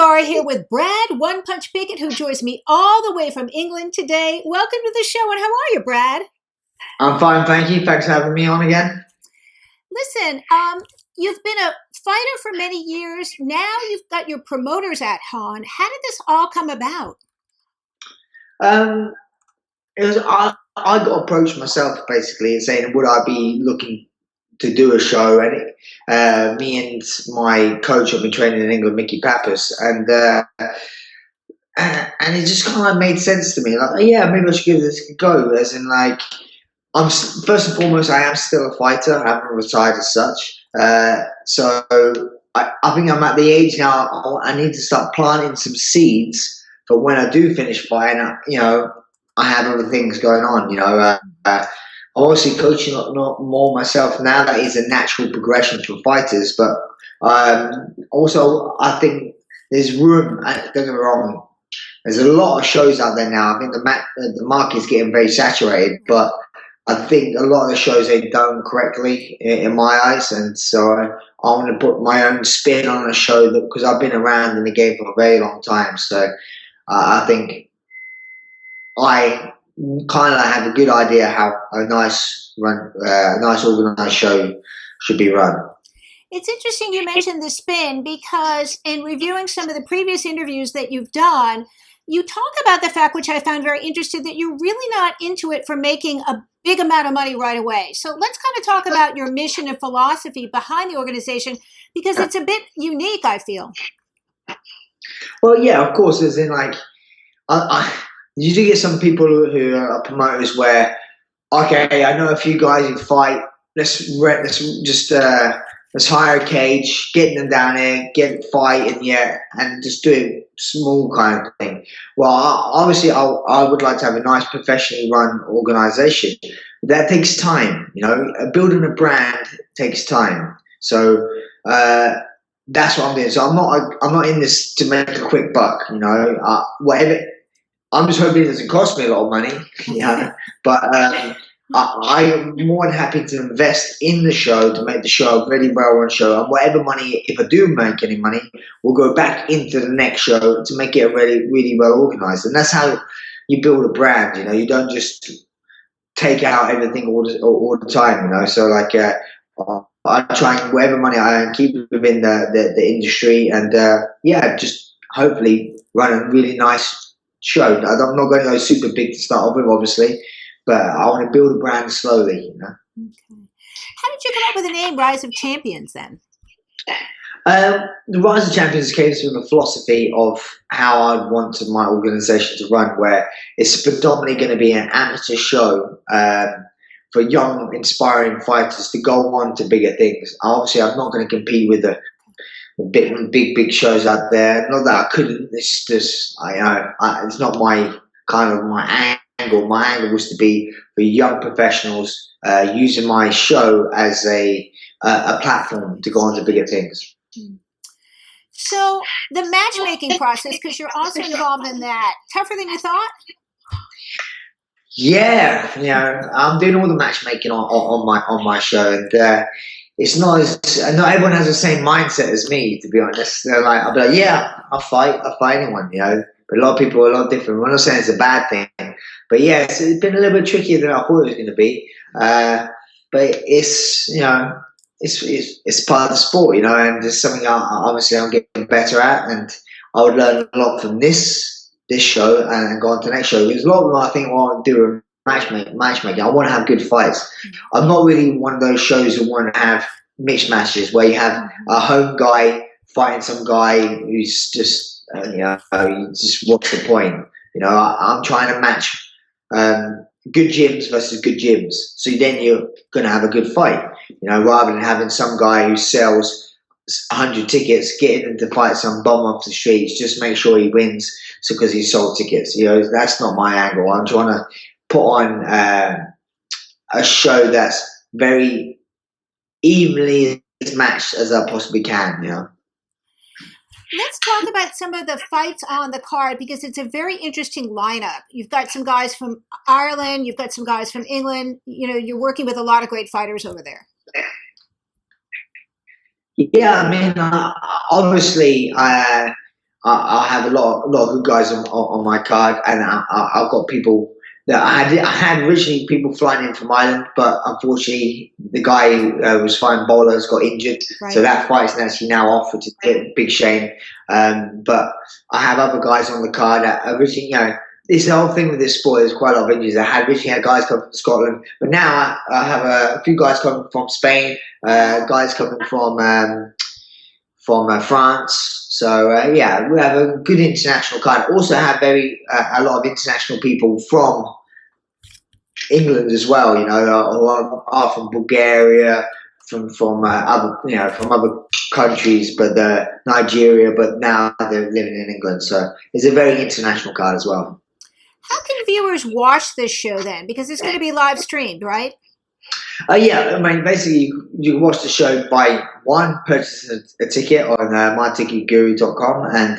Guevara here with Brad One Punch Pickett, who joins me all the way from England today. Welcome to the show, and how are you, Brad? I'm fine, thank you. Thanks for having me on again. Listen, you've been a fighter for many years. Now you've got your promoters at Han. How did this all come about? Um, it was I got approached myself basically saying would I be looking to do a show, and me and my coach I've been training in England, Mickey Pappas, and it just kind of made sense to me. Like, oh, yeah, maybe I should give this a go. As in, like, first and foremost, I am still a fighter. I haven't retired as such. So I think I'm at the age now. I need to start planting some seeds for when I do finish fighting. I have other things going on. I'm obviously coaching not more myself now. That is a natural progression for fighters. But also, I think there's room. Don't get me wrong. There's a lot of shows out there now. I think the market's getting very saturated, but I think a lot of the shows ain't done correctly in my eyes, and so I want to put my own spin on a show because I've been around in the game for a very long time. So I think I kind of have a good idea how a nice organised show should be run. It's interesting you mentioned the spin because in reviewing some of the previous interviews that you've done, you talk about the fact, which I found very interesting, that you're really not into it for making a big amount of money right away. So let's kind of talk about your mission and philosophy behind the organization because it's a bit unique, I feel. Well, yeah, of course. As in, like, you do get some people who are promoters where, okay, I know a few guys who fight. Let's hire a cage, get them down here, get fighting, and just do it small kind of thing. Well, obviously, I would like to have a nice professionally run organisation. That takes time, Building a brand takes time. So that's what I'm doing. So I'm not in this to make a quick buck, Whatever. I'm just hoping it doesn't cost me a lot of money, But I am more than happy to invest in the show to make the show a really well-run show, and whatever money, if I do make any money, will go back into the next show to make it a really, really well-organised. And that's how you build a brand. You don't just take out everything all the time. So like, I try and whatever money I earn, keep it within the industry, and just hopefully run a really nice show. I'm not going to go super big to start off with, obviously. But I want to build a brand slowly, Okay. How did you come up with the name Rise of Champions then? The Rise of Champions came from the philosophy of how I wanted my organisation to run, where it's predominantly going to be an amateur show for young, inspiring fighters to go on to bigger things. Obviously, I'm not going to compete with the big shows out there. Not that I couldn't. It's just it's not my kind of my angle. My angle was to be for young professionals using my show as a platform to go on to bigger things. So the matchmaking process, because you're also involved in that, tougher than you thought? Yeah, I'm doing all the matchmaking on my show, and it's not everyone has the same mindset as me. To be honest, they're like, I'll be like, yeah, I'll fight anyone, But a lot of people are a lot different. We're not saying it's a bad thing. But yeah, it's been a little bit trickier than I thought it was going to be. But it's it's part of the sport, and it's something obviously I'm getting better at, and I would learn a lot from this show and go on to the next show. There's a lot of them I think I want to do matchmaking. I want to have good fights. I'm not really one of those shows that want to have mixed matches where you have a home guy fighting some guy who's just what's the point? I'm trying to match good gyms versus good gyms. So then you're going to have a good fight, rather than having some guy who sells 100 tickets, getting him to fight some bum off the streets, just make sure he wins because he sold tickets. That's not my angle. I'm trying to put on a show that's very evenly as matched as I possibly can, Let's talk about some of the fights on the card because it's a very interesting lineup. You've got some guys from Ireland. You've got some guys from England. You're working with a lot of great fighters over there. Yeah, I mean, obviously, I have a lot of good guys on my card, and I've got people that I had originally people flying in from Ireland, but unfortunately the guy who was fighting bowlers got injured, so Right. that fight's actually now off, which is a big shame. But I have other guys on the card that originally, this whole thing with this sport is quite a lot of injuries. I had originally had guys coming from Scotland, but now I have a few guys coming from Spain, guys coming from France. So yeah, we have a good international card. Also have a lot of international people from England as well. A lot are from Bulgaria, from other from other countries, but Nigeria. But now they're living in England, so it's a very international card as well. How can viewers watch this show then? Because it's going to be live streamed, right? Yeah, I mean, basically, you can watch the show by purchasing a ticket on myticketguru.com and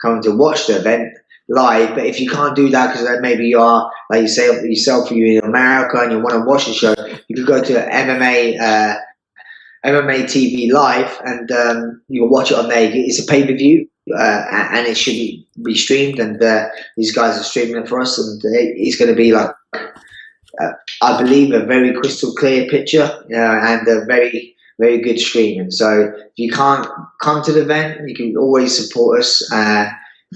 coming to watch the event live. But if you can't do that because maybe you are, like you say yourself, you're in America and you want to watch the show, you can go to MMA TV Live and you can watch it on there. It's a pay-per-view. And it should be streamed, and these guys are streaming it for us, and it's going to be like I believe a very crystal clear picture, and a very, very good stream. And so if you can't come to the event, you can always support us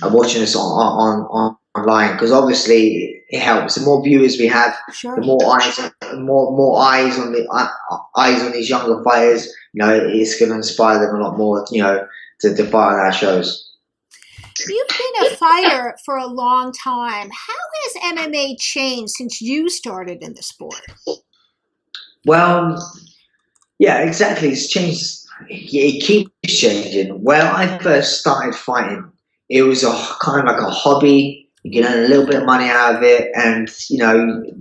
watching us on online, because obviously it helps. The more viewers we have, Sure. the more eyes on these younger fighters. It's going to inspire them a lot more. To fight on our shows. You've been a fighter for a long time. How has MMA changed since you started in the sport? Well, yeah, exactly. It's changed. It keeps changing. When I first started fighting, it was a kind of like a hobby. You can earn a little bit of money out of it, and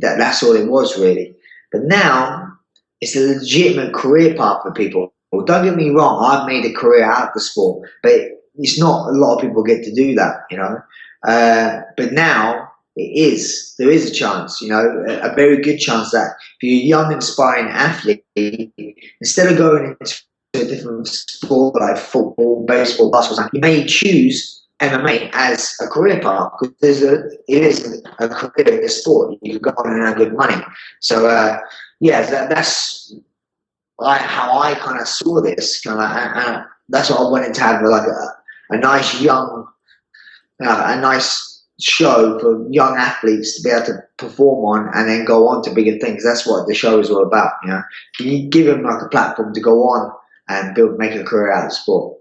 that's all it was really. But now it's a legitimate career path for people. Well, don't get me wrong, I've made a career out of the sport, but it's not a lot of people get to do that, But now there is a chance, a very good chance that if you're a young, inspiring athlete, instead of going into a different sport like football, baseball, basketball, you may choose MMA as a career path, because it is a career in the sport. You can go on and earn good money. So, that's how I kind of saw this, that's what I wanted to have, like a nice young, a nice show for young athletes to be able to perform on and then go on to bigger things. That's what the show is all about. You give them like a platform to go on and make a career out of the sport.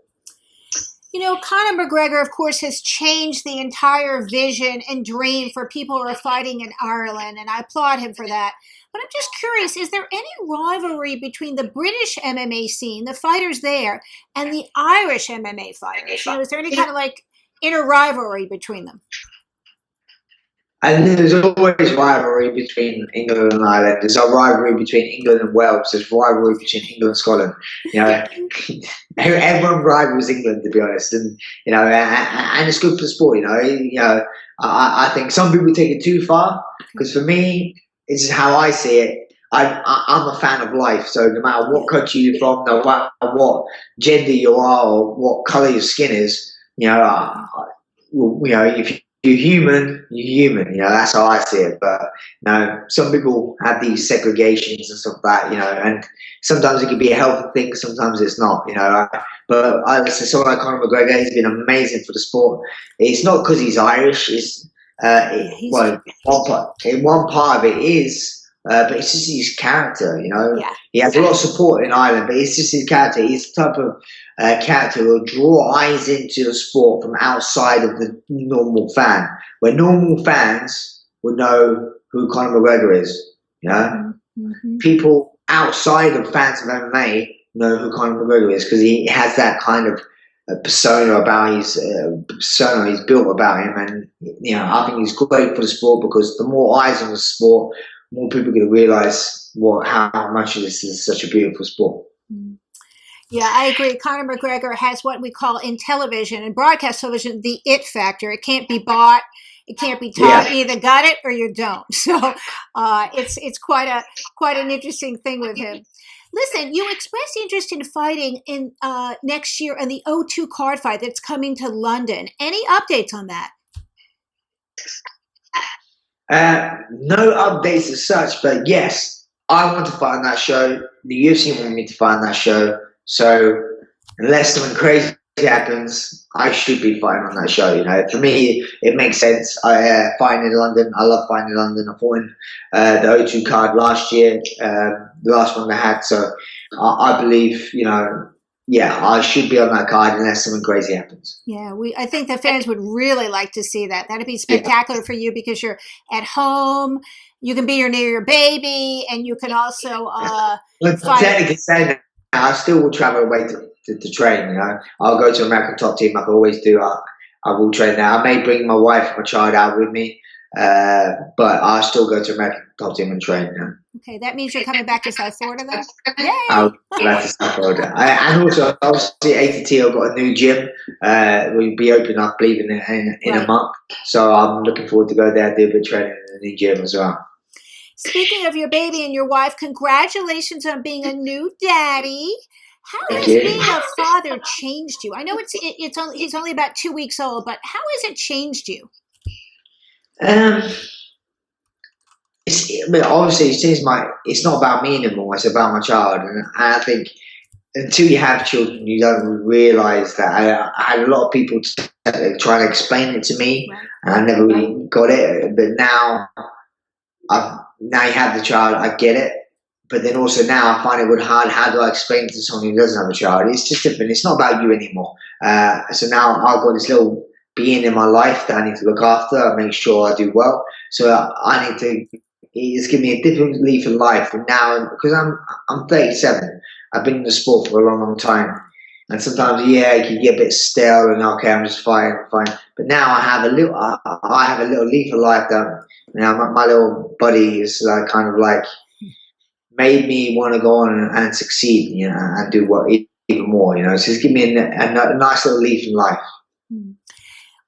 Conor McGregor, of course, has changed the entire vision and dream for people who are fighting in Ireland, and I applaud him for that. But I'm just curious, is there any rivalry between the British MMA scene, the fighters there, and the Irish MMA fighters? Is there any kind of like inner rivalry between them? And there's always rivalry between England and Ireland. There's a rivalry between England and Wales. There's rivalry between England and Scotland. Everyone rivals England, to be honest, and it's good for the sport. I think some people take it too far, because for me, it's how I see it. I'm a fan of life, so no matter what country you're from, no matter what gender you are or what color your skin is, if you're human, you're human. That's how I see it. But some people have these segregations and stuff like that. And sometimes it can be a healthy thing, sometimes it's not. But I listen to someone like Conor McGregor. He's been amazing for the sport. It's not because he's Irish. It's one part of it is. But it's just his character, He has a lot of support in Ireland, but it's just his character. He's the type of character who will draw eyes into the sport from outside of the normal fan, where normal fans would know who Conor McGregor is. Mm-hmm. People outside of fans of MMA know who Conor McGregor is, because he has that kind of persona about his persona he's built about him, and I think he's great for the sport, because the more eyes on the sport, more people are going to realise how much this is such a beautiful sport. Yeah, I agree. Conor McGregor has what we call in television and broadcast television the it factor. It can't be bought. It can't be taught. Yeah. You either got it or you don't. So it's quite an interesting thing with him. Listen, you expressed interest in fighting in next year in the O2 card fight that's coming to London. Any updates on that? No updates as such, but yes, I want to fight on that show. The UFC want me to fight on that show. So unless something crazy happens, I should be fighting on that show. You know, for me, it makes sense. I fighting in London. I love fighting in London. I fought in the O2 card last year, the last one they had. So I believe, you know, yeah, I should be on that card unless something crazy happens. Yeah, I think the fans would really like to see that. That'd be Yeah. spectacular for you because you're at home. You can be near your baby, and you can also But fight. technically saying that, I still will travel away to train. You know, I'll go to American Top Team. like I always do. I will train there. I may bring my wife and my child out with me, but I still go to American Top Team and train. You know? Okay, that means you're coming back to South Florida, then. Yay! I'll go back to South Florida. And also, obviously, ATT, I've got a new gym. We'll be opening, I believe, in a Right. month. So I'm looking forward to go there, do a bit of training in the new gym as well. Speaking of your baby and your wife, congratulations on being a new daddy. How Thank has you. being a father changed you? I know he's only about 2 weeks old, but how has it changed you? But obviously, it's not about me anymore. It's about my child, and I think until you have children, you don't realise that. I had a lot of people trying to explain it to me, Right. and I never really got it. But now you have the child, I get it. But then also now I find it hard. How do I explain it to someone who doesn't have a child? It's just different. It's not about you anymore. So now I've got this little being in my life that I need to look after and make sure I do well. So I need to. It's given me a different leaf of life. And now, because I'm 37, I've been in the sport for a long, long time. And sometimes, yeah, it can get a bit stale and okay, I'm just fine. But now I have a little leaf of life that, you know, my little buddy is kind of like made me want to go on and succeed, you know, and do what even more, you know. So it's given me a nice little leaf in life.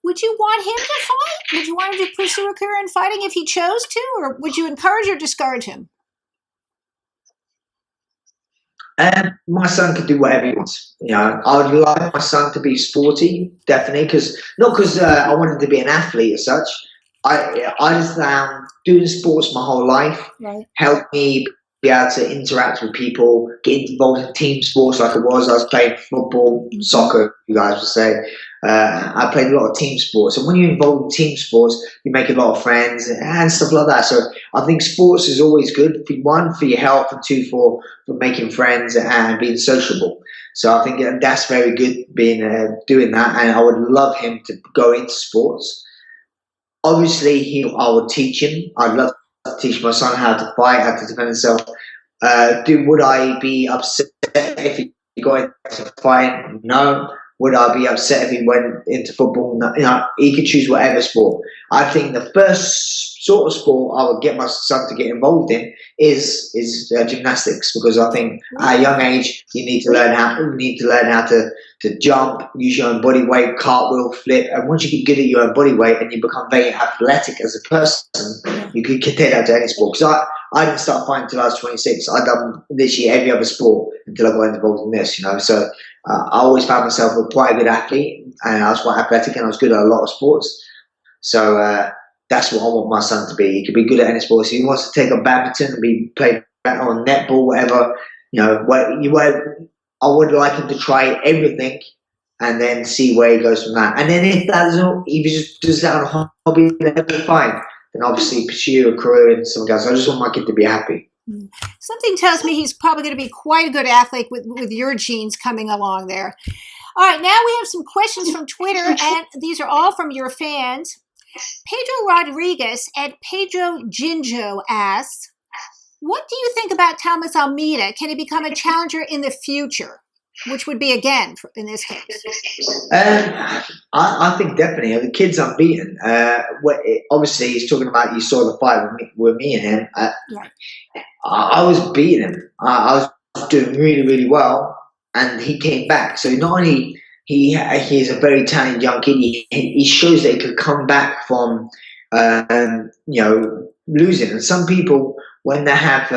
Would you want him to fight? Would you want him to pursue a career in fighting if he chose to, or would you encourage or discourage him? My son could do whatever he wants. You know, I would like my son to be sporty, definitely, not because I want him to be an athlete as such. I just doing sports my whole life. Right. Helped me be able to interact with people, get involved in team sports like I was playing football, soccer, you guys would say. I played a lot of team sports. And when you're involved in team sports, you make a lot of friends and stuff like that. So I think sports is always good, one, for your health, and two, for making friends and being sociable. So I think that's very good, doing that. And I would love him to go into sports. Obviously, I would teach him. I'd love to teach my son how to fight, how to defend himself. Would I be upset if he got into fight? No. Would I be upset if he went into football? No. You know, he could choose whatever sport. I think the first sort of sport I would get my son to get involved in is gymnastics, because I think at a young age you need to learn how to jump, use your own body weight, cartwheel, flip, and once you get good at your own body weight and you become very athletic as a person, you can take that to any sport. Because I didn't start fighting until I was 26. I'd done literally every other sport until I got involved in this, you know. So I always found myself quite a good athlete, and I was quite athletic, and I was good at a lot of sports. So that's what I want my son to be. He could be good at any sport. So he wants to take up badminton and be playing on netball, whatever. You know, I would like him to try everything and then see where he goes from that. And then if he just does that on a hobby, then fine. Then obviously pursue a career in some guys. I just want my kid to be happy. Something tells me he's probably going to be quite a good athlete with your genes coming along there. All right, now we have some questions from Twitter, and these are all from your fans. Pedro Rodriguez at Pedro Jinjo asks, what do you think about Thomas Almeida? Can he become a challenger in the future? Which would be, again, in this case. I think definitely. The kid's unbeaten. Obviously, he's talking about, you saw the fight with me and him. Right. I was beating him. I was doing really, really well, and he came back. So not only he's a very talented young kid, he shows that he could come back from losing. And some people, when they have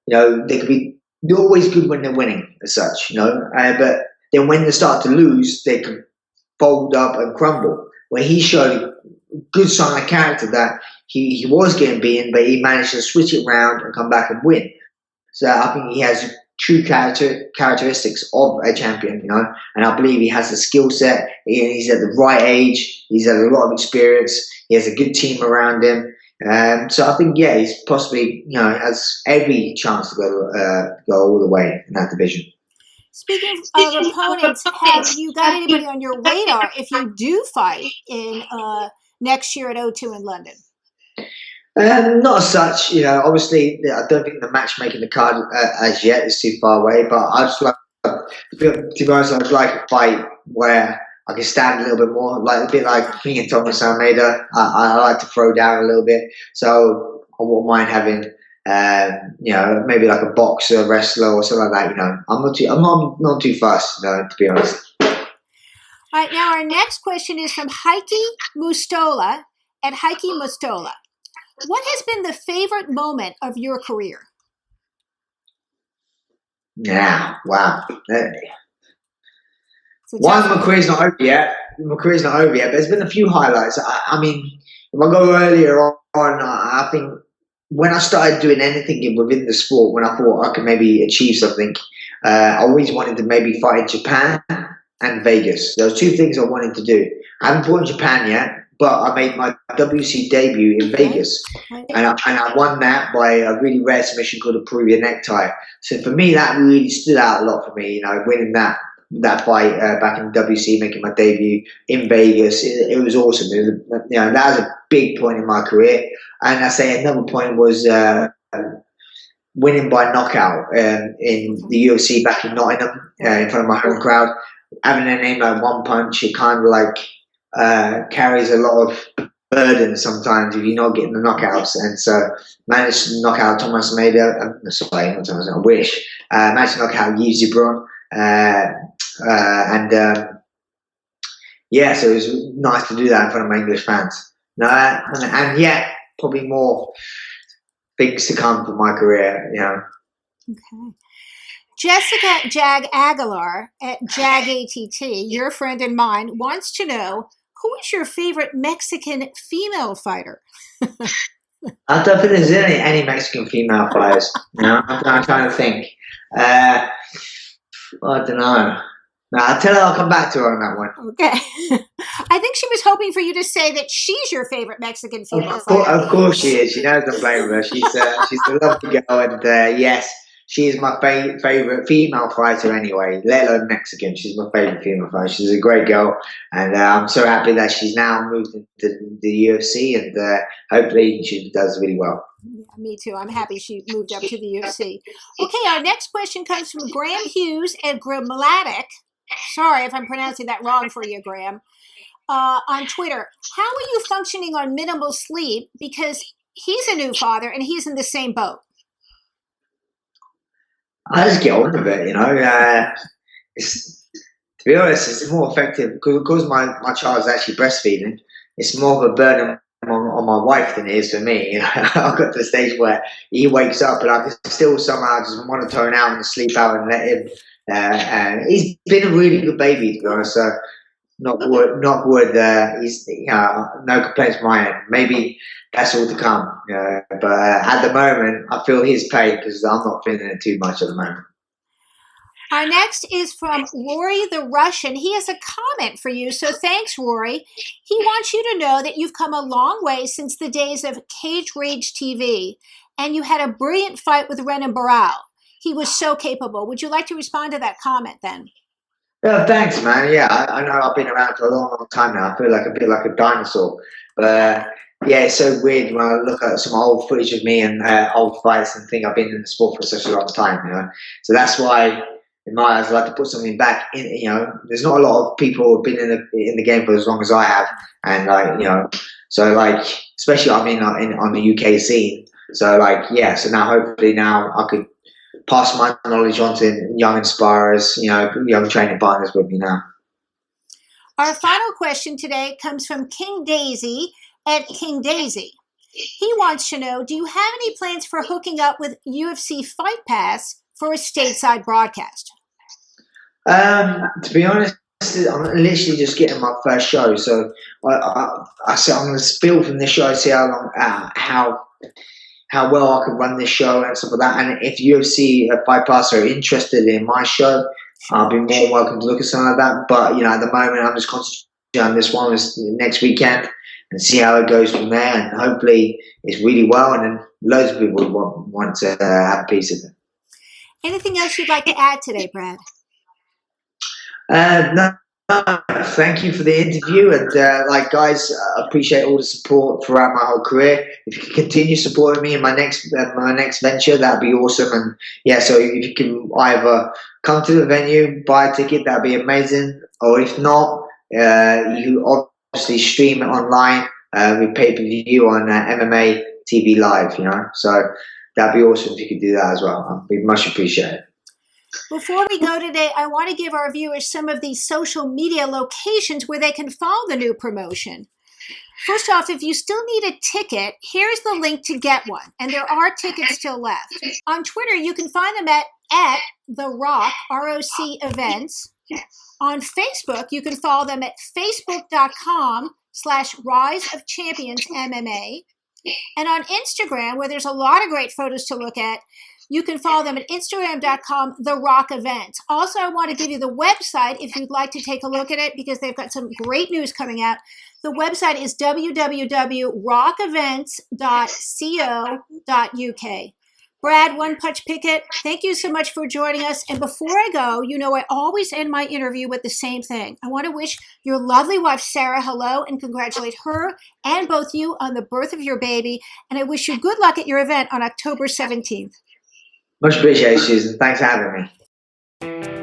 they could be they're always good when they're winning, as such, but then when they start to lose, they can fold up and crumble. Where he showed a good sign of character that he was getting beaten, but he managed to switch it around and come back and win. So I think he has true characteristics of a champion, and I believe he has the skill set. He's at the right age. He's had a lot of experience. He has a good team around him. So I think, he's possibly, has every chance to go all the way in that division. Speaking of opponents, have you got anybody on your radar if you do fight in next year at O2 in London? Not as such, obviously I don't think the matchmaking the card as yet is too far away, but I just like, to be honest, I'd like a fight where I can stand a little bit more, like a bit like me and Thomas Almeida. I like to throw down a little bit, so I wouldn't mind having, maybe like a boxer, wrestler, or something like that. I'm not too fussed, to be honest. All right, now our next question is from Heike Mustola at Heike Mustola. What has been the favorite moment of your career? Yeah, wow. One, my career's not over yet. But there's been a few highlights. I mean, if I go earlier on, I think when I started doing anything within the sport, when I thought I could maybe achieve something, I always wanted to maybe fight in Japan and Vegas. There was two things I wanted to do. I haven't fought in Japan yet, but I made my WC debut in Vegas, and I won that by a really rare submission called a Peruvian necktie. So for me, that really stood out a lot for me. Winning that fight back in WC, making my debut in Vegas, it was awesome. That was a big point in my career. And I say another point was winning by knockout in the UFC back in Nottingham in front of my home crowd. Having a name like One Punch, it kind of like carries a lot of burden sometimes if you're not getting the knockouts. And so managed to knock out Thomas Almeida. Sorry, not Thomas. I wish managed to knock out Yves Zubron. So it was nice to do that in front of my English fans. And yet probably more things to come for my career. Okay. Jessica Jag Aguilar at Jag ATT, your friend and mine, wants to know, who is your favorite Mexican female fighter? I don't think there's any Mexican female fighters. I'm trying to think. I don't know. No, I'll tell her I'll come back to her on that one. Okay. I think she was hoping for you to say that she's your favorite Mexican female fighter. Of course she is. She knows I'm playing with her. She's a lovely girl, and yes, she is my favorite female fighter anyway, let alone Mexican. She's my favorite female fighter. She's a great girl, and I'm so happy that she's now moved into the UFC, and hopefully she does really well. Yeah, me too. I'm happy she moved up to the UFC. Okay, our next question comes from Graham Hughes at Grammatic. Sorry if I'm pronouncing that wrong for you, Graham. On Twitter, how are you functioning on minimal sleep? Because he's a new father and he's in the same boat. I just get on with it, to be honest, it's more effective because my child is actually breastfeeding. It's more of a burden on my wife than it is for me. I've got to the stage where he wakes up and I can still somehow just want to tone out and sleep out and let him. And he's been a really good baby, to be honest. So knock wood. He's no complaints from my end. Maybe that's all to come. But at the moment, I feel his pain because I'm not feeling it too much at the moment. Our next is from Rory the Russian. He has a comment for you, so thanks, Rory. He wants you to know that you've come a long way since the days of Cage Rage TV, and you had a brilliant fight with Renan Barão. He was so capable. Would you like to respond to that comment then? Yeah, thanks, man. Yeah, I know I've been around for a long, long time now. I feel like a bit like a dinosaur. But it's so weird when I look at some old footage of me and old fights and think I've been in the sport for such a long time. So that's why, in my eyes, I like to put something back in. There's not a lot of people who've been in the game for as long as I have, and so especially on the UK scene. So so now hopefully I could pass my knowledge on to young inspirers, young training partners with me now. Our final question today comes from King Daisy at King Daisy. He wants to know, do you have any plans for hooking up with UFC Fight Pass for a stateside broadcast? To be honest, I'm literally just getting my first show, so I said I'm going to spill from this show, see how well I can run this show and stuff like that. And if UFC fight pass are interested in my show, I'll be more welcome to look at something like that. But at the moment, I'm just concentrating on this one next weekend and see how it goes from there. And hopefully, it's really well, and then loads of people want to have a piece of it. Anything else you'd like to add today, Brad? No, thank you for the interview, and guys, I appreciate all the support throughout my whole career. If you can continue supporting me in my next venture, that'd be awesome. And yeah, so if you can either come to the venue, buy a ticket, that'd be amazing. Or if not, you obviously stream it online with pay-per-view on MMA TV Live. So that'd be awesome if you could do that as well. It'd be much appreciated. Before we go today, I want to give our viewers some of these social media locations where they can follow the new promotion. First off, if you still need a ticket, here's the link to get one. And there are tickets still left. On Twitter, you can find them at The Rock, ROC Events. On Facebook, you can follow them at facebook.com/Rise of Champions MMA. And on Instagram, where there's a lot of great photos to look at, you can follow them at Instagram.com, The Rock Events. Also, I want to give you the website if you'd like to take a look at it, because they've got some great news coming out. The website is www.rockevents.co.uk. Brad One Punch Pickett, thank you so much for joining us. And before I go, I always end my interview with the same thing. I want to wish your lovely wife, Sarah, hello, and congratulate her and both you on the birth of your baby. And I wish you good luck at your event on October 17th. Much appreciated, Susan. Thanks for having me.